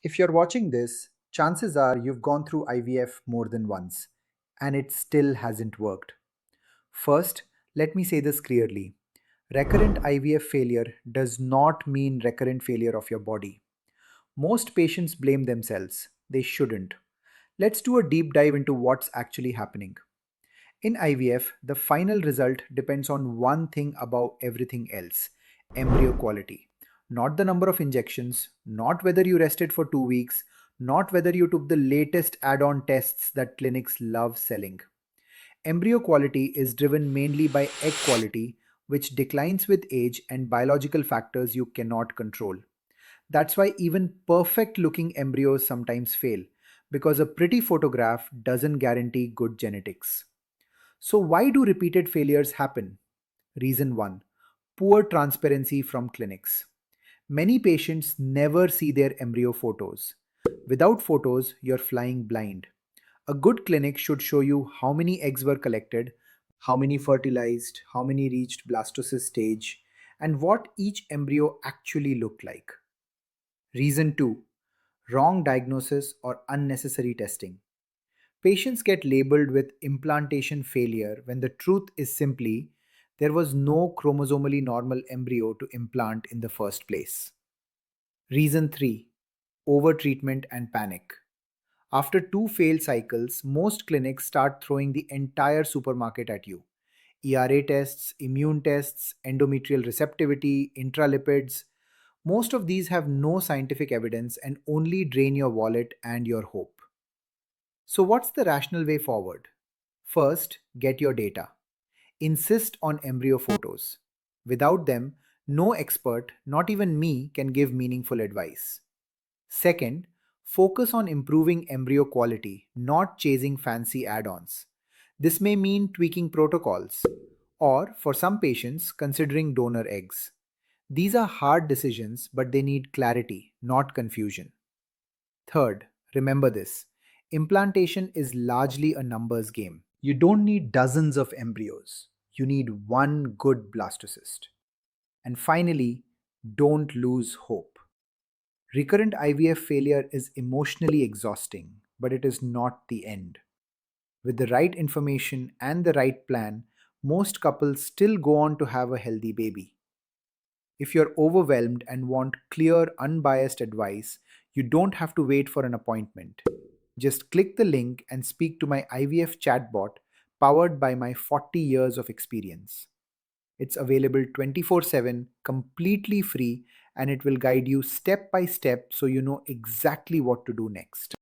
If you're watching this, chances are you've gone through IVF more than once, and it still hasn't worked. First, let me say this clearly. Recurrent IVF failure does not mean recurrent failure of your body. Most patients blame themselves. They shouldn't. Let's do a deep dive into what's actually happening. In IVF, the final result depends on one thing above everything else: embryo quality. Not the number of injections, not whether you rested for 2 weeks, not whether you took the latest add on tests that clinics love selling. Embryo quality is driven mainly by egg quality, which declines with age and biological factors you cannot control. That's why even perfect looking embryos sometimes fail, because a pretty photograph doesn't guarantee good genetics. So, why do repeated failures happen? Reason 1: poor transparency from clinics. Many patients never see their embryo photos. Without photos, you're flying blind. A good clinic should show you how many eggs were collected, how many fertilized, how many reached blastocyst stage, and what each embryo actually looked like. Reason 2: wrong diagnosis or unnecessary testing. Patients get labeled with implantation failure when the truth is simply there was no chromosomally normal embryo to implant in the first place. Reason 3: overtreatment and panic. After two failed cycles, most clinics start throwing the entire supermarket at you: ERA tests, immune tests, endometrial receptivity, intralipids. Most of these have no scientific evidence and only drain your wallet and your hope. So, what's the rational way forward? First, get your data. Insist on embryo photos. Without them, no expert, not even me, can give meaningful advice. Second, focus on improving embryo quality, not chasing fancy add ons. This may mean tweaking protocols, or for some patients, considering donor eggs. These are hard decisions, but they need clarity, not confusion. Third, remember this: implantation is largely a numbers game. You don't need dozens of embryos, you need one good blastocyst. And finally, don't lose hope. Recurrent IVF failure is emotionally exhausting, but it is not the end. With the right information and the right plan, most couples still go on to have a healthy baby. If you're overwhelmed and want clear, unbiased advice, you don't have to wait for an appointment. Just click the link and speak to my IVF chatbot powered by my 40 years of experience. It's available 24/7, completely free, and it will guide you step by step so you know exactly what to do next.